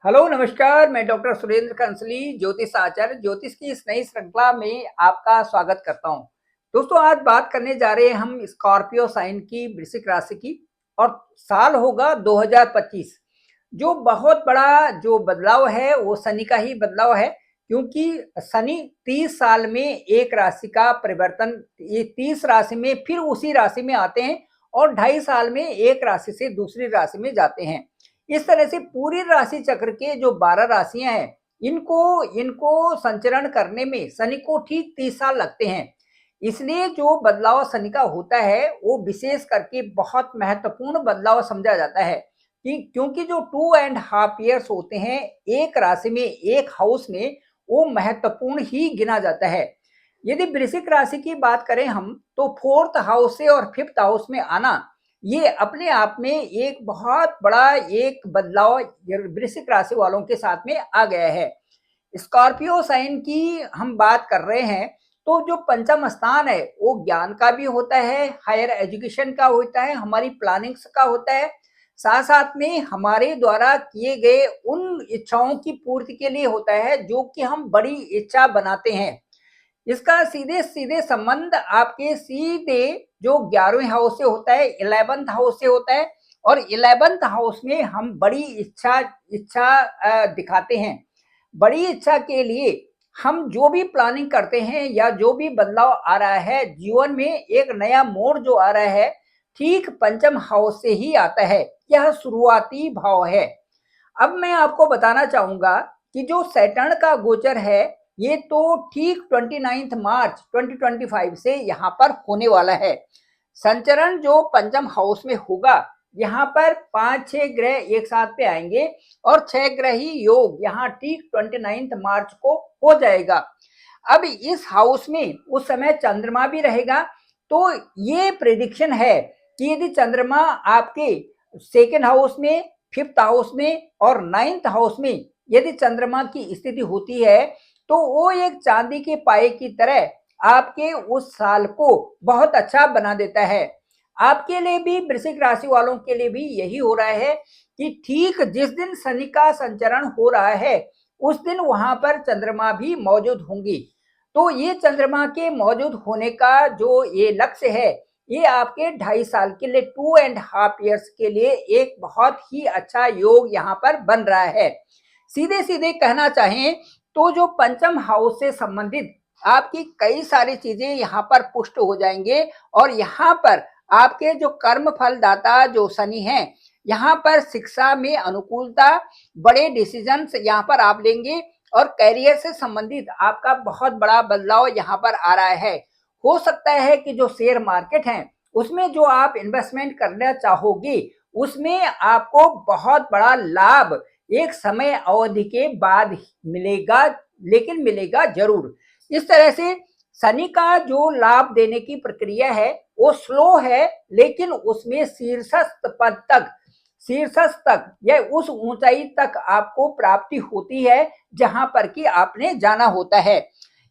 Hello नमस्कार। मैं doctor Surendra कंसली ज्योतिष आचार्य ज्योतिष की इस नई श्रृंखला में आपका स्वागत करता हूं। दोस्तों, आज बात करने जा रहे हैं हम स्कॉर्पियो साइन की, वृश्चिक राशि की। और साल होगा 2025। जो बहुत बड़ा जो बदलाव है वो शनि का ही बदलाव है, क्योंकि शनि 30 साल में एक राशि का परिवर्तन, ये 30 राशि में फिर उसी राशि में आते हैं और 2.5 साल में एक राशि से दूसरी राशि में जाते हैं। इस तरह से पूरी राशि चक्र के जो 12 राशियां हैं, इनको इनको संचरण करने में शनि को ठीक 30 साल लगते हैं। इसलिए जो बदलाव शनि का होता है वो विशेष करके बहुत महत्वपूर्ण बदलाव समझा जाता है, कि क्योंकि जो 2.5 ईयर्स होते हैं एक राशि में, एक हाउस में, वो महत्वपूर्ण ही गिना जाता है। यदि वृश्चिक राशि की बात करें हम, तो फोर्थ हाउस से और फिफ्थ हाउस में आना, ये अपने आप में एक बहुत बड़ा एक बदलाव वृश्चिक राशि वालों के साथ में आ गया है। स्कॉर्पियो साइन की हम बात कर रहे हैं, तो जो पंचम स्थान है वो ज्ञान का भी होता है, हायर एजुकेशन का होता है, हमारी प्लानिंग्स का होता है, साथ साथ में हमारे द्वारा किए गए उन इच्छाओं की पूर्ति के लिए होता है जो कि हम बड़ी इच्छा बनाते हैं। इसका सीधे सीधे संबंध आपके सीधे जो 11वें हाउस से होता है, 11th हाउस से होता है। और 11th हाउस में हम बड़ी इच्छा इच्छा दिखाते हैं। बड़ी इच्छा के लिए हम जो भी प्लानिंग करते हैं या जो भी बदलाव आ रहा है जीवन में, एक नया मोड़ जो आ रहा है, ठीक पंचम हाउस से ही आता है। यह शुरुआती भाव है। अब मैं आपको बताना चाहूंगा कि जो सैटर्न का गोचर है, ये तो ठीक 29 मार्च 2025 से यहाँ पर होने वाला है। संचरण जो पंचम हाउस में होगा, यहाँ पर 5-6 ग्रह एक साथ पे आएंगे और 6 ग्रही योग यहाँ ठीक 29 मार्च को हो जाएगा। अब इस हाउस में उस समय चंद्रमा भी रहेगा। तो ये प्रेडिक्शन है कि यदि चंद्रमा आपके सेकेंड हाउस में, फिफ्थ हाउस में और 9th हाउस में यदि चंद्रमा की स्थिति होती है, तो वो एक चांदी के पाए की तरह आपके उस साल को बहुत अच्छा बना देता है। आपके लिए भी, वृश्चिक राशि वालों के लिए भी यही हो रहा है कि ठीक जिस दिन शनि का संचरण हो रहा है उस दिन वहां पर चंद्रमा भी मौजूद होंगी। तो ये चंद्रमा के मौजूद होने का जो ये लक्ष्य है, ये आपके 2.5 साल के लिए, 2.5 ईयर्स के लिए एक बहुत ही अच्छा योग यहाँ पर बन रहा है। सीधे सीधे कहना चाहें तो जो पंचम हाउस से संबंधित आपकी कई सारी चीजें यहाँ पर पुष्ट हो जाएंगे। और यहाँ पर आपके जो कर्म फलदाता जो शनि हैं, यहाँ पर शिक्षा में अनुकूलता, बड़े डिसीजंस यहाँ पर आप लेंगे और कैरियर से संबंधित आपका बहुत बड़ा बदलाव यहाँ पर आ रहा है। हो सकता है कि जो शेयर मार्केट है उसमें जो आप इन्वेस्टमेंट करना चाहोगे, उसमें आपको बहुत बड़ा लाभ एक समय अवधि के बाद मिलेगा, लेकिन मिलेगा जरूर। इस तरह से शनि का जो लाभ देने की प्रक्रिया है वो स्लो है, लेकिन उसमें शीर्षस्थ पद तक, शीर्षस्थ तक या उस ऊंचाई तक आपको प्राप्ति होती है जहां पर कि आपने जाना होता है।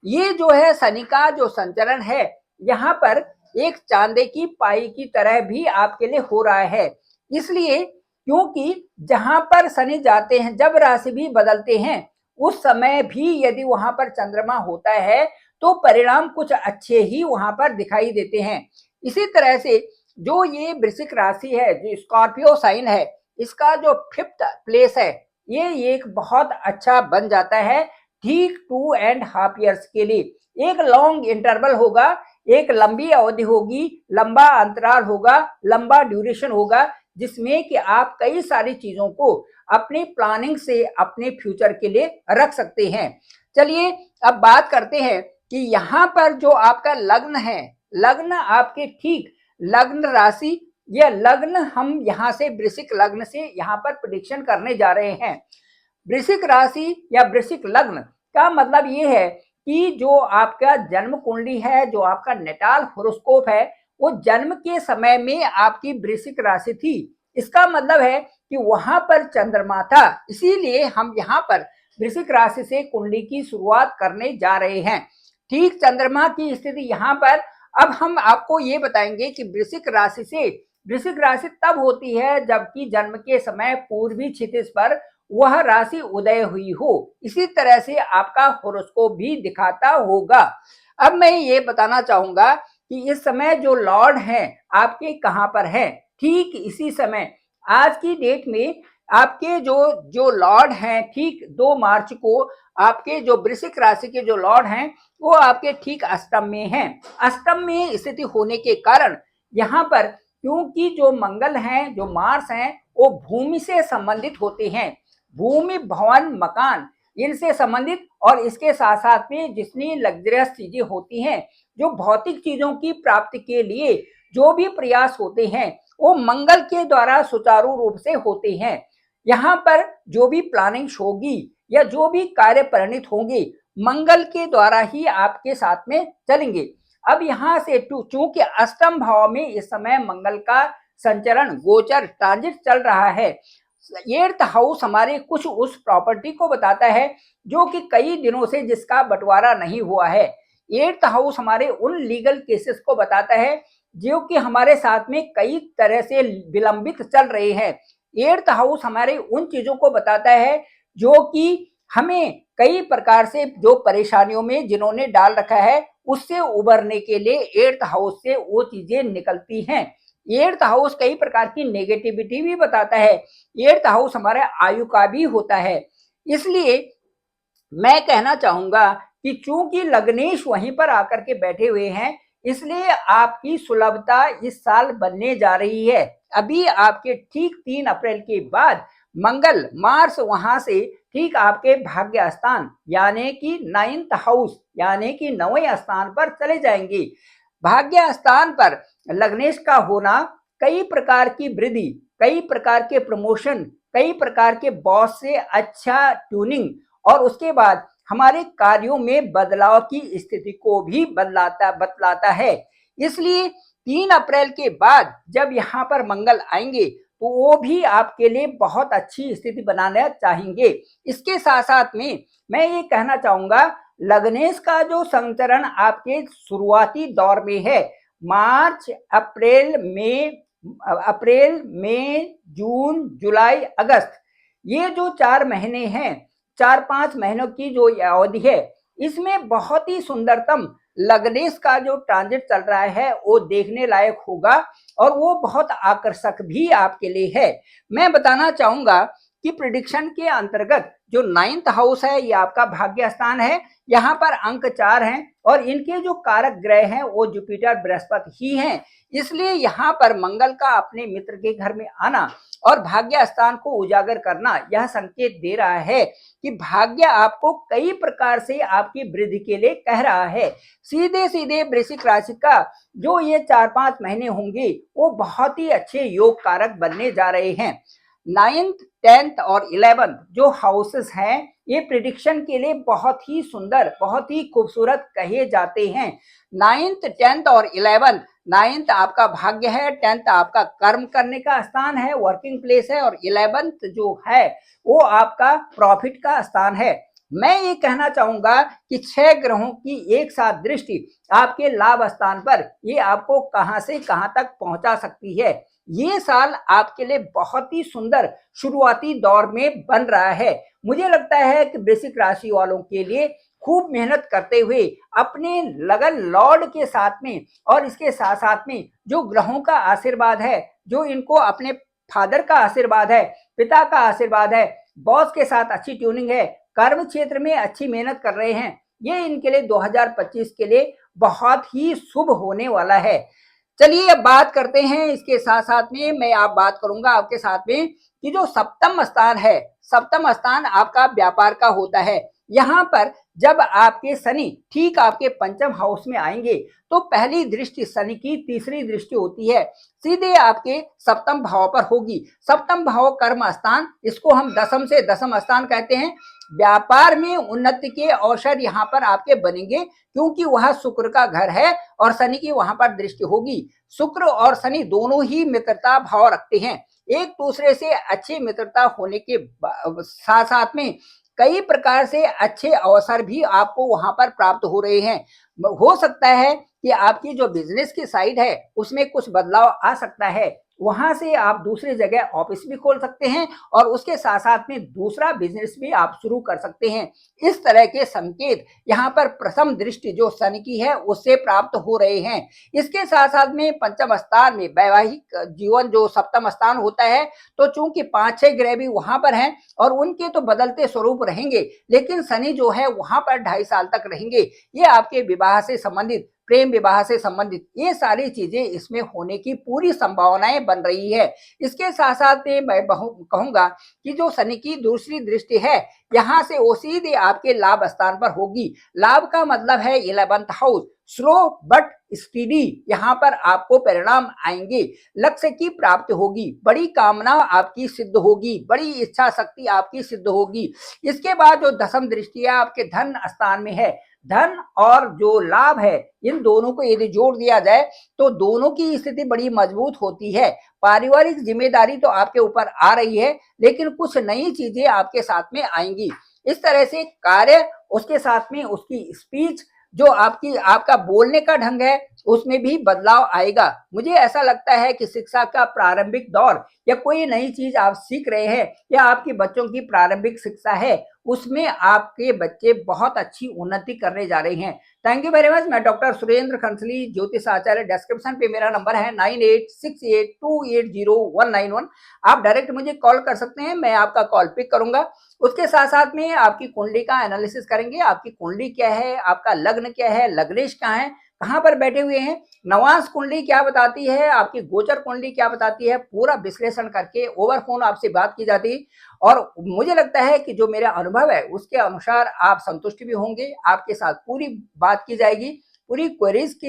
ये जो है शनि का जो संचरण है, यहाँ पर एक चांदे की पाई की तरह भी आपके लिए हो रहा है। इसलिए क्योंकि जहां पर शनि जाते हैं, जब राशि भी बदलते हैं, उस समय भी यदि वहां पर चंद्रमा होता है तो परिणाम कुछ अच्छे ही वहां पर दिखाई देते हैं। इसी तरह से जो ये वृश्चिक राशि है, जो स्कॉर्पियो साइन है, इसका जो फिफ्थ प्लेस है, ये एक बहुत अच्छा बन जाता है ठीक 2.5 ईयर्स के लिए। एक लॉन्ग इंटरवल होगा, एक लंबी अवधि होगी, लंबा अंतराल होगा, लंबा ड्यूरेशन होगा, जिसमें कि आप कई सारी चीजों को अपनी प्लानिंग से अपने फ्यूचर के लिए रख सकते हैं। चलिए अब बात करते हैं कि यहाँ पर जो आपका लग्न है, लग्न आपके ठीक लग्न राशि या लग्न, हम यहाँ से वृश्चिक लग्न से यहाँ पर प्रेडिक्शन करने जा रहे हैं। वृश्चिक राशि या वृश्चिक लग्न का मतलब ये है कि जो आपका जन्म कुंडली है, जो आपका नेटाल होरोस्कोप है, वो जन्म के समय में आपकी वृश्चिक राशि थी। इसका मतलब है कि वहां पर चंद्रमा था, इसीलिए हम यहाँ पर वृश्चिक राशि से कुंडली की शुरुआत करने जा रहे हैं। ठीक चंद्रमा की स्थिति यहाँ पर। अब हम आपको ये बताएंगे कि वृश्चिक राशि तब होती है जबकि जन्म के समय पूर्वी क्षितिज पर वह राशि उदय हुई हो। इसी तरह से आपका होरोस्कोप भी दिखाता होगा। अब मैं ये बताना चाहूंगा कि इस समय जो लॉर्ड हैं आपके कहां पर हैं। ठीक इसी समय आज की डेट में आपके जो जो लॉर्ड हैं, ठीक 2 मार्च को आपके जो वृश्चिक राशि के जो लॉर्ड हैं वो आपके ठीक अष्टम में हैं। अष्टम में स्थिति होने के कारण यहाँ पर क्योंकि जो मंगल हैं, जो मार्स हैं, वो भूमि से संबंधित होते हैं। भूमि, भवन, मकान इनसे संबंधित और इसके साथ साथ में जितनी लग्जरियस चीजें होती हैं, जो भौतिक चीजों की प्राप्ति के लिए जो भी प्रयास होते हैं वो मंगल के द्वारा सुचारू रूप से होते हैं। यहाँ पर जो भी प्लानिंग्स होगी या जो भी कार्य परिणित होंगे मंगल के द्वारा ही आपके साथ में चलेंगे। अब यहाँ से चूंकि अष्टम भाव में इस समय मंगल का संचरण, गोचर, ट्रांजिट चल रहा है। 8th हाउस हमारे कुछ उस प्रॉपर्टी को बताता है जो कि कई दिनों से जिसका बंटवारा नहीं हुआ है। 8th हाउस हमारे उन लीगल केसेस को बताता है जो कि हमारे साथ में कई तरह से विलंबित चल रहे हैं। 8th हाउस हमारे उन चीजों को बताता है जो कि हमें कई प्रकार से जो परेशानियों में जिन्होंने डाल रखा है उससे उबरने के लिए 8th हाउस से वो चीजें निकलती हैं। 8th हाउस कई प्रकार की नेगेटिविटी भी बताता है। 8th हाउस हमारे आयु का भी होता है। इसलिए मैं कहना चाहूंगा कि चूंकि लग्नेश वहीं पर आकर के बैठे हुए हैं इसलिए आपकी सुलभता इस साल बनने जा रही है। अभी आपके ठीक 3 अप्रैल के बाद मंगल, मार्स वहां से ठीक आपके भाग्य स्थान यानी कि 9th हाउस यानी कि 9वें स्थान पर चले जाएंगे। भाग्य स्थान पर लग्नेश का होना कई प्रकार की वृद्धि, कई प्रकार के प्रमोशन, कई प्रकार के बॉस से अच्छा ट्यूनिंग और उसके बाद हमारे कार्यों में बदलाव की स्थिति को भी बतलाता है। इसलिए 3 अप्रैल के बाद जब यहाँ पर मंगल आएंगे तो वो भी आपके लिए बहुत अच्छी स्थिति बनाना चाहेंगे। इसके साथ साथ में मैं ये कहना चाहूंगा लग्नेश का जो संचरण आपके शुरुआती दौर में है, मार्च, अप्रैल, मई, जून, जुलाई, अगस्त, ये जो 4 महीने हैं, 4-5 महीनों की जो अवधि है इसमें बहुत ही सुंदरतम लग्नेश का जो ट्रांजिट चल रहा है वो देखने लायक होगा और वो बहुत आकर्षक भी आपके लिए है। मैं बताना चाहूंगा कि प्रिडिक्शन के अंतर्गत जो 9th हाउस है ये आपका भाग्य स्थान है। यहाँ पर अंक 4 हैं और इनके जो कारक ग्रह हैं वो जुपिटर, बृहस्पति ही हैं। इसलिए यहाँ पर मंगल का अपने मित्र के घर में आना और भाग्य स्थान को उजागर करना यह संकेत दे रहा है कि भाग्य आपको कई प्रकार से आपकी वृद्धि के लिए कह रहा है। सीधे सीधे वृश्चिक राशि का जो ये 4-5 महीने होंगे वो बहुत ही अच्छे योग कारक बनने जा रहे हैं। 9th, 10th और 11th जो हाउसेस हैं ये प्रिडिक्शन के लिए बहुत ही सुंदर, बहुत ही खूबसूरत कहे जाते हैं। 9th, 10th और 11th, 9th आपका भाग्य है, 10th आपका कर्म करने का स्थान है, वर्किंग प्लेस है और 11th जो है वो आपका प्रॉफिट का स्थान है। मैं ये कहना चाहूंगा कि 6 ग्रहों की एक साथ दृष्टि आपके लाभ स्थान पर ये आपको कहां से कहां तक पहुंचा सकती है। ये साल आपके लिए बहुत ही सुंदर शुरुआती दौर में बन रहा है। मुझे लगता है कि वृश्चिक राशि वालों के लिए खूब मेहनत करते हुए अपने लगन लॉर्ड के साथ में और इसके साथ साथ में जो ग्रहों का आशीर्वाद है, जो इनको अपने फादर का आशीर्वाद है, पिता का आशीर्वाद है, बॉस के साथ अच्छी ट्यूनिंग है, कर्म क्षेत्र में अच्छी मेहनत कर रहे हैं, ये इनके लिए 2025 के लिए बहुत ही शुभ होने वाला है। चलिए अब बात करते हैं, इसके साथ साथ में मैं आप बात करूंगा आपके साथ में कि जो सप्तम स्थान है, सप्तम स्थान आपका व्यापार का होता है। यहाँ पर जब आपके शनि ठीक आपके पंचम हाउस में आएंगे तो पहली दृष्टि शनि की तीसरी दृष्टि होती है सीधे आपके सप्तम भाव पर होगी। सप्तम भाव कर्म स्थान, इसको हम दशम से दशम स्थान कहते हैं। व्यापार में उन्नति के अवसर यहाँ पर आपके बनेंगे क्योंकि वह शुक्र का घर है और शनि की वहां पर दृष्टि होगी। शुक्र और शनि दोनों ही मित्रता भाव रखते हैं। एक दूसरे से अच्छी मित्रता होने के साथ साथ में कई प्रकार से अच्छे अवसर भी आपको वहां पर प्राप्त हो रहे हैं। हो सकता है कि आपकी जो बिजनेस की साइड है उसमें कुछ बदलाव आ सकता है, वहां से आप दूसरी जगह ऑफिस भी खोल सकते हैं और उसके साथ साथ में दूसरा बिजनेस भी आप शुरू कर सकते हैं। इस तरह के संकेत यहाँ पर प्रथम दृष्टि जो शनि की है उससे प्राप्त हो रहे हैं। इसके साथ साथ में पंचम स्थान में वैवाहिक जीवन जो सप्तम स्थान होता है, तो चूंकि 5-6 ग्रह भी वहां पर हैं और उनके तो बदलते स्वरूप रहेंगे, लेकिन शनि जो है वहां पर 2.5 साल तक रहेंगे। ये आपके विवाह से संबंधित, प्रेम विवाह से संबंधित ये सारी चीजें इसमें होने की पूरी संभावनाएं बन रही है। इसके साथ साथ में मैं कहूंगा कि जो शनि की दूसरी दृष्टि है यहाँ से वो सीधे आपके लाभ स्थान पर होगी। लाभ का मतलब है 11th house. Slow but speedy यहाँ पर आपको परिणाम आएंगे, लक्ष्य की प्राप्ति होगी, बड़ी कामना आपकी सिद्ध होगी, बड़ी इच्छा शक्ति आपकी सिद्ध होगी। इसके बाद जो दसम दृष्टि है आपके धन स्थान में है, धन और जो लाभ है इन दोनों को यदि जोड़ दिया जाए तो दोनों की स्थिति बड़ी मजबूत होती है। पारिवारिक जिम्मेदारी तो आपके ऊपर आ रही है, लेकिन कुछ नई चीजें आपके साथ में आएंगी। इस तरह से कार्य, उसके साथ में उसकी स्पीच, जो आपका बोलने का ढंग है उसमें भी बदलाव आएगा। मुझे ऐसा लगता है कि शिक्षा का प्रारंभिक दौर या कोई नई चीज आप सीख रहे हैं या आपके बच्चों की प्रारंभिक शिक्षा है उसमें आपके बच्चे बहुत अच्छी उन्नति करने जा रहे हैं। Thank you very much. मैं डॉक्टर सुरेंद्र खंसली, ज्योतिष आचार्य। डिस्क्रिप्शन पे मेरा नंबर है 9868280191। आप डायरेक्ट मुझे कॉल कर सकते हैं, मैं आपका कॉल पिक करूंगा। उसके साथ साथ में आपकी कुंडली का एनालिसिस करेंगे। आपकी कुंडली क्या है, आपका लग्न क्या है, लग्नेश कहाँ है, कहाँ पर बैठे हुए हैं, नवांश कुंडली क्या बताती है, आपकी गोचर कुंडली क्या बताती है, पूरा विश्लेषण करके ओवर फोन आपसे बात की जाती है। और मुझे लगता है कि जो मेरा अनुभव है उसके अनुसार आप संतुष्ट भी होंगे। आपके साथ पूरी बात की जाएगी, पूरी क्वेरीज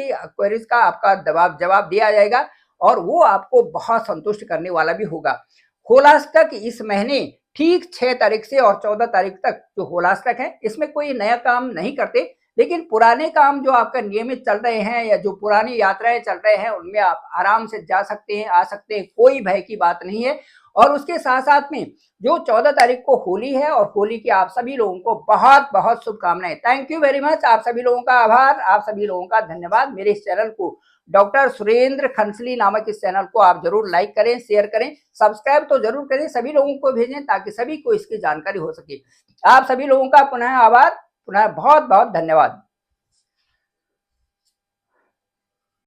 का आपका जवाब दिया जाएगा और वो आपको बहुत संतुष्ट करने वाला भी होगा। होलाष्टक इस महीने ठीक 6 तारीख से और 14 तारीख तक जो होलाष्टक है इसमें कोई नया काम नहीं करते, लेकिन पुराने काम जो आपका नियमित चल रहे हैं या जो पुरानी यात्राएं चल रहे हैं उनमें आप आराम से जा सकते हैं, आ सकते हैं, कोई भय की बात नहीं है। और उसके साथ साथ में जो 14 तारीख को होली है और होली की आप सभी लोगों को बहुत बहुत शुभकामनाएं। Thank you very much. आप सभी लोगों का आभार, आप सभी लोगों का धन्यवाद। मेरे इस चैनल को डॉक्टर सुरेंद्र खंसली नामक इस चैनल को आप जरूर लाइक करें, शेयर करें, सब्सक्राइब तो जरूर करें, सभी लोगों को भेजें ताकि सभी को इसकी जानकारी हो सके। आप सभी लोगों का पुनः आभार, पुनः बहुत बहुत धन्यवाद।